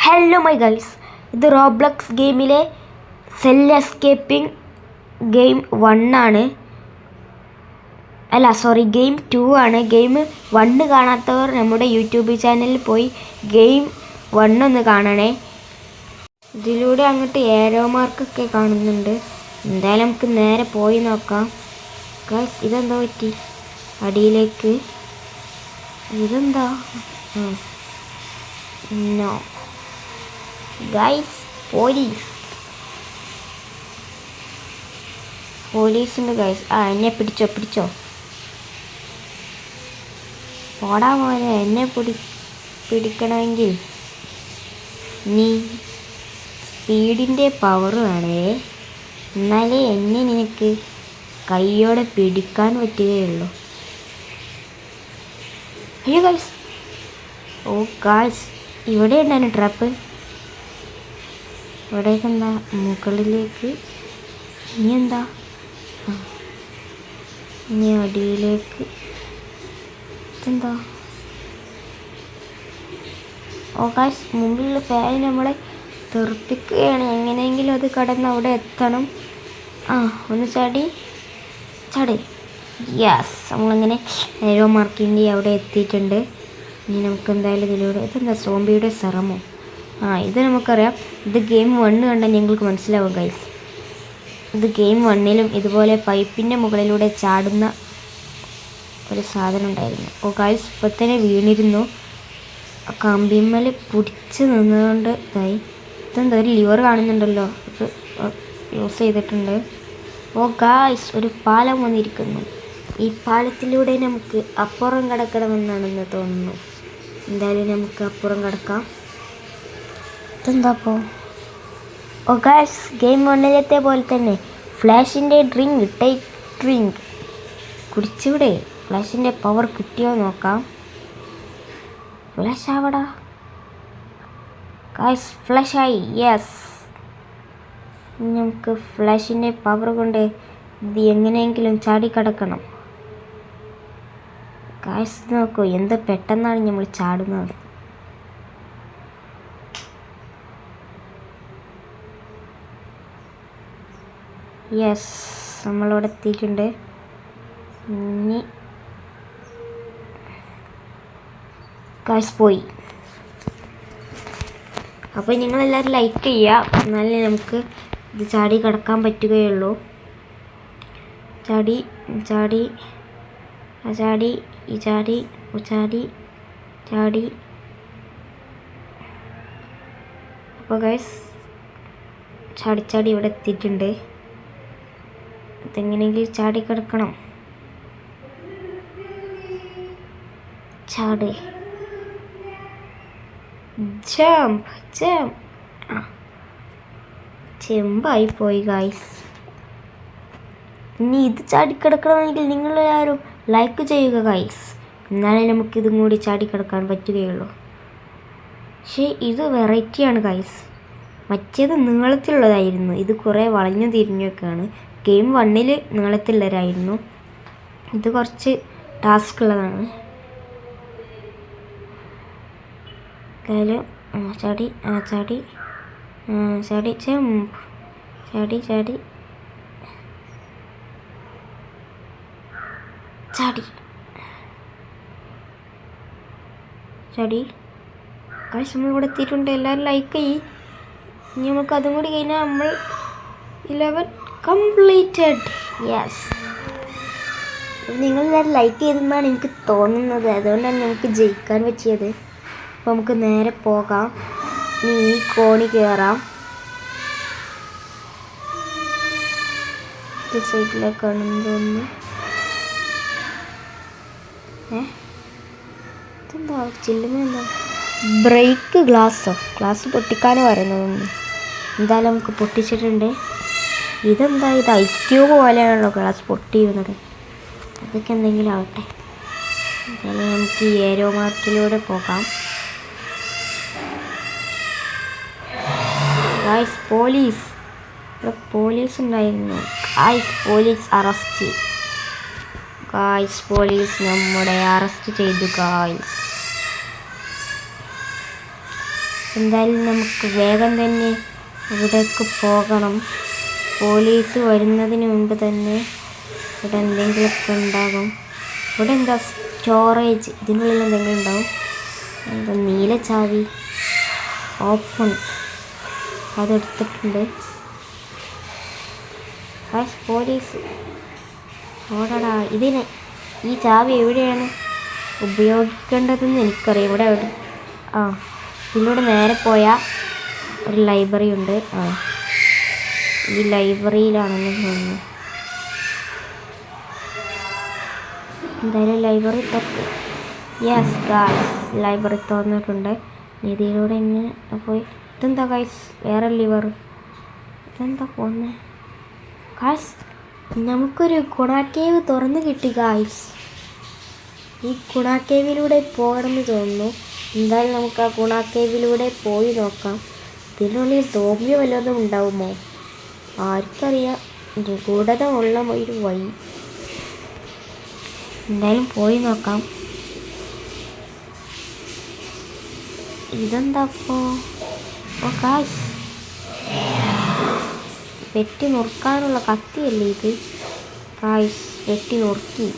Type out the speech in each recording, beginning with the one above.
Hello my guys, ഇത് റോബ്ലക്സ് ഗെയിമിലെ cell escaping game 1 ആണ്. Game 2 ആണ്. ഗെയിം 1 കാണാത്തവർ നമ്മുടെ യൂട്യൂബ് ചാനലിൽ പോയി ഗെയിം 1 ഒന്ന് കാണണേ. ഇതിലൂടെ അങ്ങോട്ട് ഏരോ മാർക്കൊക്കെ കാണുന്നുണ്ട്. എന്തായാലും നമുക്ക് നേരെ പോയി നോക്കാം. ഗൈസ്, ഇതെന്താ പറ്റി അടിയിലേക്ക്? ഇതെന്താ? നോ ഗൈസ്, പോലീസുണ്ട് ഗൈസ്. എന്നെ പിടിച്ചോ പോടാ മോനെ. എന്നെ പിടിക്കണമെങ്കിൽ നീ സ്പീഡിൻ്റെ പവർ വേണേ, എന്നാലേ എന്നെ നിനക്ക് കൈയോടെ പിടിക്കാൻ പറ്റുകയുള്ളൂ. അയ്യോ ഗൈസ്, ഓ ഗൈസ്, ഇവിടെ ഉണ്ടായിരുന്നു ട്രാപ്പ്. ഇവിടേക്ക് എന്താ? മുകളിലേക്ക്. ഇനി എന്താ? ഇനി അടിയിലേക്ക്. ഇതെന്താ? ഓ ഗൈസ്, മുമ്പിലുള്ള ഫാൻ നമ്മളെ തെറിപ്പിക്കുകയാണ്. എങ്ങനെയെങ്കിലും അത് കടന്ന് അവിടെ എത്തണം. ഒന്ന് ചാടി. യെസ്, നമ്മളിങ്ങനെ ഏരോ മാർക്കിൻ്റെ അവിടെ എത്തിയിട്ടുണ്ട്. ഇനി നമുക്ക് എന്തായാലും ഇതിലൂടെ. ഇതെന്താ? സോംബിയുടെ സെറമോ? ഇത് നമുക്കറിയാം. ഇത് ഗെയിം 1 കണ്ടാൽ ഞങ്ങൾക്ക് മനസ്സിലാവും ഗൈസ്. ഇത് ഗെയിം 1ലും ഇതുപോലെ പൈപ്പിൻ്റെ മുകളിലൂടെ ചാടുന്ന ഒരു സാധനം ഉണ്ടായിരുന്നു. ഓ ഗൈസ്, ഇപ്പം തന്നെ വീണിരുന്നു. കമ്പിമ്മൽ പിടിച്ച് നിന്നുകൊണ്ട് ഇതായി. ഇതെന്താ? ഒരു ലിവർ കാണുന്നുണ്ടല്ലോ, ഇത് യൂസ് ചെയ്തിട്ടുണ്ട്. ഓ ഗൈസ്, ഒരു പാലം വന്നിരിക്കുന്നു. ഈ പാലത്തിലൂടെ നമുക്ക് അപ്പുറം കടക്കണമെന്നാണെന്ന് തോന്നുന്നു. എന്തായാലും നമുക്ക് അപ്പുറം കടക്കാം. ഇതെന്താ? ഓ ഗൈസ്, ഗെയിം 1ലത്തെ പോലെ തന്നെ ഫ്ലാഷിൻ്റെ ടേക്ക് ഡ്രിങ്ക് കുടിച്ചൂടെ? ഫ്ലാഷിൻ്റെ പവർ കിട്ടിയോ നോക്കാം. ഫ്ലാഷ് ആവടാ ഗൈസ്, ഫ്ലാഷായി. യെസ്, നമുക്ക് ഫ്ലാഷിൻ്റെ പവർ കൊണ്ട് ഇത് എങ്ങനെയെങ്കിലും ചാടിക്കടക്കണം. ഗൈസ് നോക്കൂ, എന്ത് പെട്ടെന്നാണ് നമ്മൾ ചാടുന്നത്. യെസ്, നമ്മളിവിടെ എത്തിയിട്ടുണ്ട്. ഇനി ഗൈസ് പോയി. അപ്പോൾ നിങ്ങളെല്ലാവരും ലൈക്ക് ചെയ്യുക, എന്നാലേ നമുക്ക് ഇത് ചാടി കിടക്കാൻ പറ്റുകയുള്ളൂ. ചാടി. അപ്പോൾ ഗൈസ്, ചാടി ഇവിടെ എത്തിയിട്ടുണ്ട്. ഇതെങ്ങനെയെങ്കിലും ചാടി കിടക്കണം. ജമ്പ്. ചെമ്പായി പോയി ഗൈസ്. ഇനി ഇത് ചാടിക്കിടക്കണമെങ്കിൽ നിങ്ങളെല്ലാവരും ലൈക്ക് ചെയ്യുക ഗൈസ്, എന്നാലേ നമുക്കിതും കൂടി ചാടിക്കിടക്കാൻ പറ്റുകയുള്ളൂ. പക്ഷേ ഇത് വെറൈറ്റിയാണ് ഗൈസ്. മറ്റേത് നീളത്തിലുള്ളതായിരുന്നു, ഇത് കുറേ വളഞ്ഞു തിരിഞ്ഞൊക്കെയാണ്. ഗെയിം 1ൽ നീളത്തിലുള്ളതായിരുന്നു, ഇത് കുറച്ച് ടാസ്ക് ഉള്ളതാണ്. എന്തായാലും ചാടി. ജമ്പ്. ചാടി. കാശ് നമ്മളിവിടെ എത്തിയിട്ടുണ്ട്. എല്ലാവരും ലൈക്ക് ചെയ്യ്. ഇനി നമുക്ക് അതും കൂടി കഴിഞ്ഞാൽ നമ്മൾ 11 കംപ്ലീറ്റഡ്. യെസ്, നിങ്ങളെല്ലാവരും ലൈക്ക് ചെയ്തെന്നാണ് എനിക്ക് തോന്നുന്നത്. അതുകൊണ്ടാണ് നമുക്ക് ജയിക്കാൻ പറ്റിയത്. അപ്പോൾ നമുക്ക് നേരെ പോകാം. ഇനി ഈ കോണി കയറാം. സൈഡിലേക്കാണെന്ന് തോന്നുന്നു. ഇതെന്താ? ചില്ലുമെന്താ? ബ്രേക്ക് ഗ്ലാസ് പൊട്ടിക്കാനോ പറയുന്നതൊന്നും. എന്തായാലും നമുക്ക് പൊട്ടിച്ചിട്ടുണ്ട്. ഇതെന്താ? ഇത് ഐസ് ക്യൂബ് പോലെയാണല്ലോ ഗ്ലാസ് പൊട്ടിയിരുന്നത്. അതൊക്കെ എന്തെങ്കിലും ആവട്ടെ. എന്തായാലും നമുക്ക് ഈ ഏരോ മാർക്കിലൂടെ പോകാം. ഗൈസ്, പോലീസ് ഉണ്ടായിരുന്നു. Police arrest. പോലീസ് നമ്മളെ അറസ്റ്റ് ചെയ്തു ഗൈസ്. എന്തായാലും നമുക്ക് വേഗം തന്നെ ഇവിടേക്ക് പോകണം. പോലീസ് വരുന്നതിന് മുമ്പ് തന്നെ ഇവിടെ എന്തെങ്കിലുമൊക്കെ ഉണ്ടാകും. ഇവിടെ എന്താ സ്റ്റോറേജ്, ഇതിനുള്ളിൽ എന്തെങ്കിലും ഉണ്ടാവും. എന്താ നീല ചാവി, ഓപ്പൺ, അതെടുത്തിട്ടുണ്ട്. പോലീസ് ഓടടാ. ഈ ചാവി എവിടെയാണ് ഉപയോഗിക്കേണ്ടതെന്ന് എനിക്കറിയാം. ഇവിടെ ഇതിലൂടെ നേരെ പോയാൽ ഒരു ലൈബ്രറി ഉണ്ട്. ഈ ലൈബ്രറിയിലാണെന്ന് തോന്നുന്നു. എന്തായാലും ലൈബ്രറി യെസ് ഗായ്സ്, ലൈബ്രറി തുറന്നിട്ടുണ്ട്. ഇതിലൂടെ ഇങ്ങനെ പോയി. ഇതെന്താ ഗായ്സ്, വേറെ ലിവർ. ഇതെന്താ പോന്നെ ഗായ്സ്? നമുക്കൊരു ഗുണാക്കേവ് തുറന്ന് കിട്ടി ഗായ്സ്. ഈ ഗുണാക്കേവിലൂടെ പോകണമെന്ന് തോന്നുന്നു. എന്തായാലും നമുക്ക് ആ ഗുണാക്കേവിലൂടെ പോയി നോക്കാം. ഇതിനുള്ളിൽ സോംബി വല്ലതും ഉണ്ടാവുമോ ആർക്കറിയാം. നിഗൂഢതയുള്ള ഒരു വഴി. എന്തായാലും പോയി നോക്കാം. ഇതെന്താ ഓ ഗായ്സ്, വെട്ടി നുറുക്കാനുള്ള കത്തിയല്ലേ ഇത് ഗായ്സ്? വെട്ടി നുറുക്കി.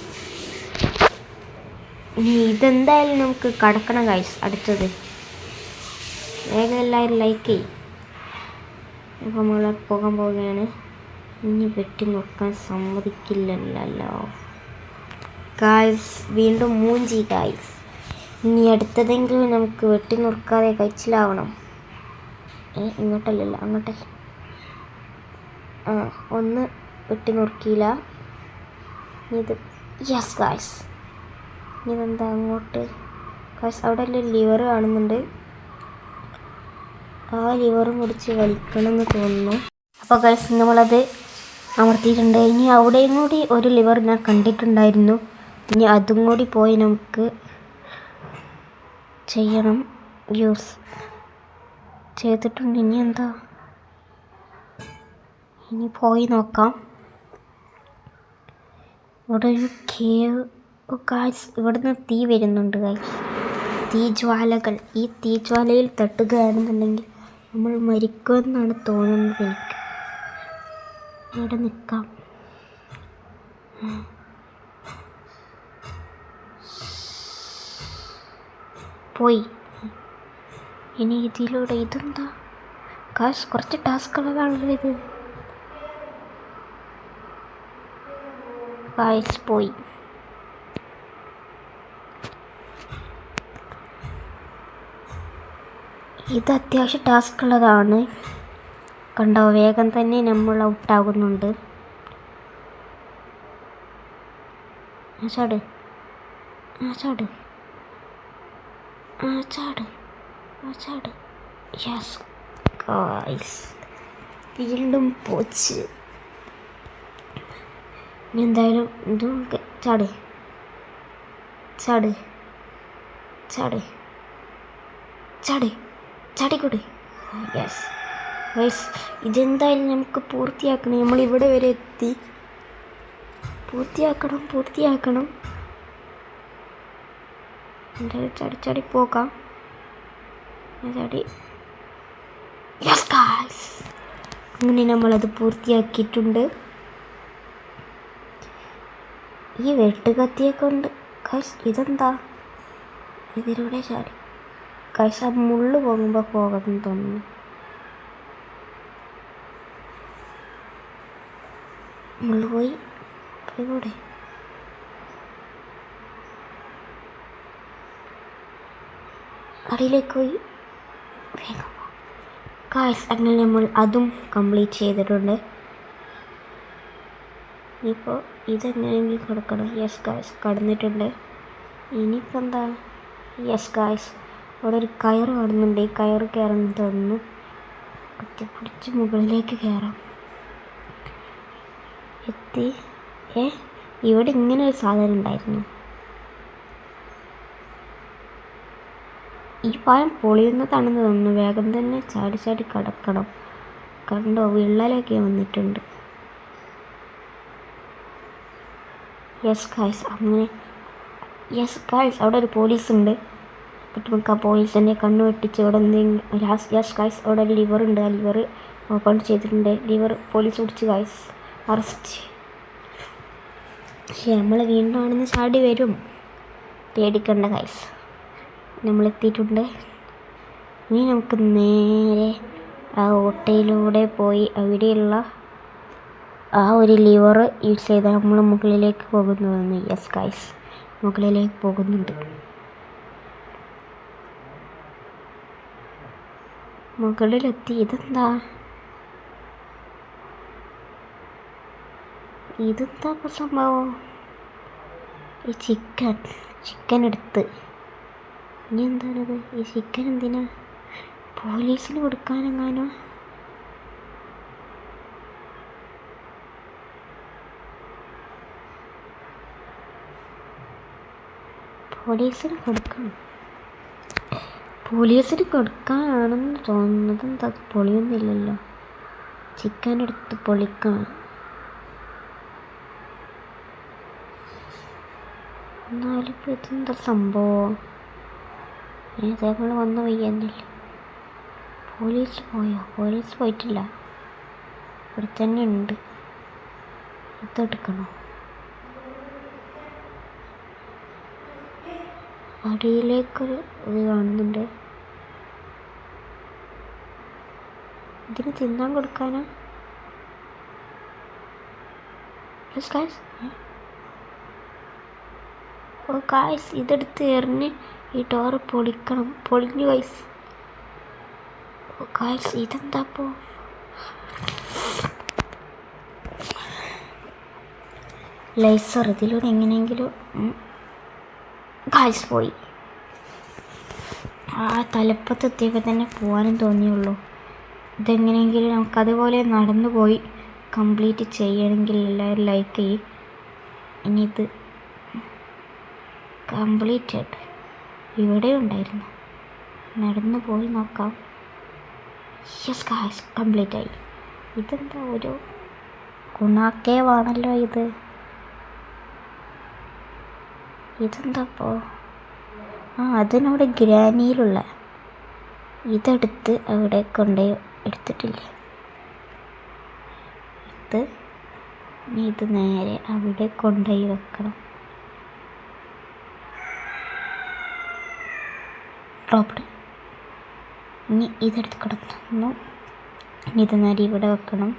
ഇനി ഇതെന്തായാലും നമുക്ക് കടക്കണം ഗായ്സ്. അടുത്തത് വേഗം എല്ലാവരും ലൈക്ക് ചെയ്യും. ഇപ്പം നമ്മൾ പോകാൻ പോവുകയാണ്. ഇനി വെട്ടി നുറുക്കാൻ സമ്മതിക്കില്ലല്ലോ ഗായ്സ്. വീണ്ടും മൂഞ്ചി ഗായ്സ്. ഇനി അടുത്തതെങ്കിലും നമുക്ക് വെട്ടി നുറുക്കാതെ കഴിച്ചിലാവണം. ഇങ്ങോട്ടല്ലല്ലോ, അങ്ങോട്ടല്ല. ഒന്ന് വെട്ടി നുറുക്കിയില്ല. ഇത് യെസ് ഗായ്സ്. ഇതെന്താ അങ്ങോട്ട് ഗായ്സ്? അവിടെ എല്ലാം ലിവർ കാണുന്നുണ്ട്. ആ ലിവറും മുറിച്ച് വലിക്കണമെന്ന് തോന്നുന്നു. അപ്പോൾ ഗായ്സ് നമ്മളത് അമർത്തിയിട്ടുണ്ട്. ഇനി അവിടെയും കൂടി ഒരു ലിവർ ഞാൻ കണ്ടിട്ടുണ്ടായിരുന്നു. ഇനി അതും കൂടി പോയി നമുക്ക് ചെയ്യണം. യൂസ് ചെയ്തിട്ടുണ്ട്. ഇനി എന്താ, ഇനി പോയി നോക്കാം. ഇവിടെ ഒരു കേവ് ഗായ്സ്. ഇവിടുന്ന് തീ വരുന്നുണ്ട് ഗായ്സ്. തീജ്വാലകൾ. ഈ തീജ്വാലയിൽ തട്ടുകയാണെന്നുണ്ടെങ്കിൽ നമ്മൾ മരിക്കുമെന്നാണ് തോന്നുന്നത് എനിക്ക്. ഇവിടെ നിൽക്കാം. പോയി. ഇനി ഇതിലൂടെ ഇതെന്താ ഗായ്സ്? കുറച്ച് ടാസ്കുള്ളതാണല്ലോ ഇത് ഗായ്സ്. പോയി. ഇത് അത്യാവശ്യം ടാസ്ക് ഉള്ളതാണ്. കണ്ടോ, വേഗം തന്നെ നമ്മൾ ഔട്ടാകുന്നുണ്ട്. ചാട് ചാട് ചാട് ചാട്. യെസ് ഗായ്സ്, വീണ്ടും പോച്ച്. ഇനി എന്തായാലും ഇതും ചാട് ചാട് ചാട് ചാട് ചാടിക്കൂടെ. യെസ് ഗൈസ്, ഇതെന്തായാലും നമുക്ക് പൂർത്തിയാക്കണം. നമ്മളിവിടെ വരെ എത്തി. പൂർത്തിയാക്കണം. എന്തായാലും ചാടി പോകാം. ചാടി. യെസ് ഗൈസ്, അങ്ങനെ നമ്മളത് പൂർത്തിയാക്കിയിട്ടുണ്ട്. ഈ വെട്ടുകത്തിയെ കൊണ്ട് ഗൈസ് ഇതെന്താ? ഇതിലൂടെ ചാടി ഗൈസ്. ആ മുള്ളു പോകുമ്പോൾ പോകണമെന്ന് തോന്നുന്നു. മുള്ളു പോയി കൂടെ. അടിയിലേക്ക് പോയി. വേഗം ഗൈസ്. അങ്ങനെ നമ്മൾ അതും കംപ്ലീറ്റ് ചെയ്തിട്ടുണ്ട്. ഇനിയിപ്പോൾ ഇതെങ്ങനെയെങ്കിലും കിടക്കണം. യെസ് ഗൈസ്, കടന്നിട്ടുണ്ട്. ഇനിയിപ്പോൾ എന്താ? യെസ് ഗൈസ്, അവിടെ ഒരു കയറ് കാണുന്നുണ്ട്. ഈ കയറ് കയറണം തോന്നുന്നു. പിടിച്ച് മുകളിലേക്ക് കയറാം. എത്തി. ഇവിടെ ഇങ്ങനെ ഒരു സാധനം ഉണ്ടായിരുന്നു. ഈ പാലം പൊളിയുന്നതാണെന്ന് തോന്നുന്നു. വേഗം തന്നെ ചാടി കിടക്കണം. കണ്ടോ, വിള്ളലൊക്കെ വന്നിട്ടുണ്ട്. യെസ് ഗൈസ്, അങ്ങനെ യെസ് ഗൈസ്, അവിടെ ഒരു പോലീസ് ഉണ്ട്. എന്നിട്ട് നമുക്ക് ആ പോലീസിൻ്റെ കണ്ണ് വെട്ടിച്ച് അവിടെ എന്തെങ്കിലും യെസ് ഗൈസ് അവിടെ ലിവർ ഉണ്ട്. ആ ലിവർ ഓപ്പൺ ചെയ്തിട്ടുണ്ട്. ലിവർ പോലീസ് പിടിച്ച് ഗൈസ് അറസ്റ്റ്. പക്ഷേ നമ്മൾ വീണ്ടും ആണെന്ന് ചാടി വരും, പേടിക്കണ്ട ഗൈസ്. നമ്മളെത്തിയിട്ടുണ്ട്. ഇനി നമുക്ക് നേരെ ആ ഓട്ടയിലൂടെ പോയി അവിടെയുള്ള ആ ഒരു ലിവർ യൂസ് ചെയ്ത് നമ്മൾ മുകളിലേക്ക് പോകുന്നു. യെസ് ഗൈസ്, മുകളിലേക്ക് പോകുന്നുണ്ട്. മുകളിലെത്തി. ഇതെന്താ ഇപ്പോൾ സംഭവം? ഈ ചിക്കൻ എടുത്ത് ഇനി എന്താണിത്? ഈ ചിക്കൻ എന്തിനാ? പോലീസിന് കൊടുക്കാനെങ്ങാനോ? പോലീസിന് കൊടുക്കാനാണെന്ന് തോന്നുന്നത്. എന്താ പൊളിയൊന്നുമില്ലല്ലോ. ചിക്കൻ എടുത്ത് പൊളിക്കണം. എന്നാലും ഇപ്പോൾ ഇതെന്താ സംഭവം? ഞങ്ങൾ വന്ന വയ്യെന്നില്ല. പോലീസ് പോയോ? പോലീസ് പോയിട്ടില്ല, ഇവിടെ തന്നെ ഉണ്ട്. ഇതെടുക്കണോ? അടിയിലേക്കൊരു ഇത് കാണുന്നുണ്ട്. ഇതിന് തിന്നാൻ കൊടുക്കാനാ? ഓ ഗൈസ്, ഇതെടുത്ത് എറിഞ്ഞ് ഈ ഡോറ് പൊളിക്കണം. പൊളിഞ്ഞു ഗൈസ്. ഓ ഗൈസ്, ഇതെന്താ ഇപ്പോൾ? ലൈസർ ഇതിലൂടെ എങ്ങനെയെങ്കിലും ഗൈസ് പോയി. ആ തലപ്പത്തെത്തിയപ്പോൾ തന്നെ പോകാനും തോന്നിയുള്ളൂ. ഇതെങ്ങനെയെങ്കിലും നമുക്കതുപോലെ നടന്നു പോയി കംപ്ലീറ്റ് ചെയ്യണമെങ്കിൽ എല്ലാവരും ലൈക്ക് ചെയ്യും. ഇനി ഇത് കംപ്ലീറ്റഡ് ഇവിടെ ഉണ്ടായിരുന്നു, നടന്നു പോയി നോക്കാം. യെസ് ഗൈസ്, കംപ്ലീറ്റ് ആയി. ഇതെന്താ ഒരു ഗുണാക്കേവാണല്ലോ ഇത്. ഇതെന്താ ഇപ്പോൾ? അതിനവിടെ ഗ്രാനിയിലുള്ള ഇതെടുത്ത് അവിടെ കൊണ്ടുപോയി എടുത്തിട്ടില്ലേ? ഇത് നേരെ അവിടെ കൊണ്ടുപോയി വെക്കണം. ഡ്രോപ്ഡ്. ഇനി ഇതെടുത്ത് കിടന്നു. ഇനി ഇത് നേരെ ഇവിടെ വെക്കണം.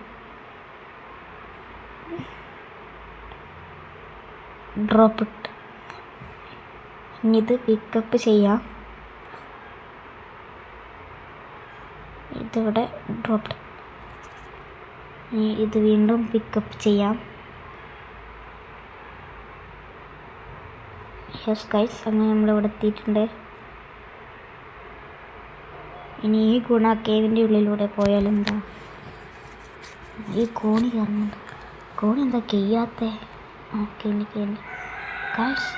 ഡ്രോപ്പ് ഇട്ട് ഇനി ഇത് പിക്കപ്പ് ചെയ്യാം. ഇതിവിടെ ഡ്രോപ്പ്. ഇത് വീണ്ടും പിക്കപ്പ് ചെയ്യാം. യെസ് ഗൈസ്, അങ്ങനെ നമ്മളിവിടെ എത്തിയിട്ടുണ്ട്. ഇനി ഈ കേവിൻ്റെ ഉള്ളിലൂടെ പോയാലെന്താ? ഈ കോണി കയറുന്നുണ്ട്. കോണി എന്താ ചെയ്യാത്തേ? കേണ്ടി ഗൈസ്,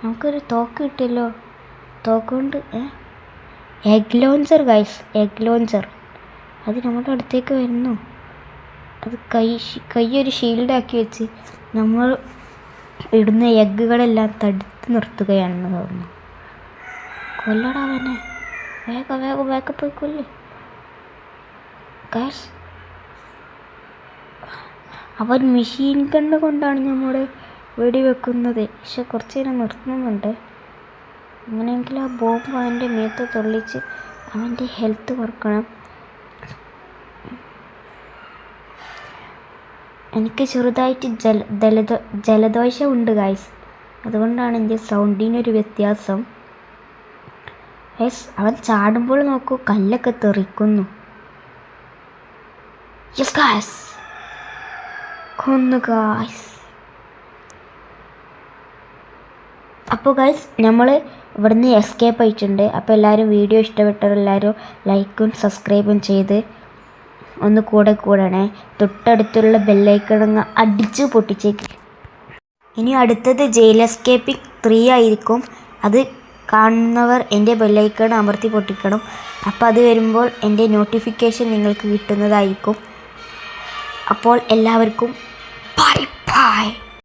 നമുക്കൊരു തോക്ക് കിട്ടിയല്ലോ. തോക്കുകൊണ്ട് egg launcher guys, egg launcher. അത് നമ്മുടെ അടുത്തേക്ക് വരുന്നു. അത് കൈയൊരു ഷീൽഡാക്കി വെച്ച് നമ്മൾ ഇടുന്ന എഗ്ഗുകളെല്ലാം തടുത്ത് നിർത്തുകയാണെന്ന് തോന്നുന്നു. കൊല്ലടാവനെ, വേഗം പോയി കൊല്ല് ഗൈസ്. അവൻ മെഷീൻ ഗണ്ണ് കൊണ്ടാണ് നമ്മുടെ വെടിവെക്കുന്നത്. പക്ഷെ കുറച്ച് നേരം നിർത്തുന്നുണ്ട്. അങ്ങനെയെങ്കിൽ ആ ബോംബ് അവൻ്റെ മേത്ത് തൊള്ളിച്ച് അവൻ്റെ ഹെൽത്ത് കുറക്കണം. എനിക്ക് ചെറുതായിട്ട് ജലദോഷമുണ്ട് ഗൈസ്, അതുകൊണ്ടാണ് എൻ്റെ സൗണ്ടിനൊരു വ്യത്യാസം. യെസ്, അവൻ ചാടുമ്പോൾ നോക്കൂ, കല്ലൊക്കെ തെറിക്കുന്നു. യെസ് ഗൈസ്, കൊന്നു ഗൈസ്. അപ്പോൾ ഗൈസ്, നമ്മൾ ഇവിടുന്ന് എസ്കേപ്പ് ആയിട്ടുണ്ട്. അപ്പോൾ എല്ലാവരും വീഡിയോ ഇഷ്ടപ്പെട്ടവരെല്ലാവരും ലൈക്കും സബ്സ്ക്രൈബും ചെയ്ത് ഒന്ന് കൂടണേ. തൊട്ടടുത്തുള്ള ബെല്ലൈക്കണങ്ങ് അടിച്ച് പൊട്ടിച്ചേക്ക്. ഇനി അടുത്തത് ജയിൽ എസ്കേപ്പിംഗ് 3 ആയിരിക്കും. അത് കാണുന്നവർ എൻ്റെ ബെല്ലൈക്കൺ അമർത്തി പൊട്ടിക്കണം. അപ്പോൾ അത് വരുമ്പോൾ എൻ്റെ നോട്ടിഫിക്കേഷൻ നിങ്ങൾക്ക് കിട്ടുന്നതായിരിക്കും. അപ്പോൾ എല്ലാവർക്കും ബൈ ബൈ.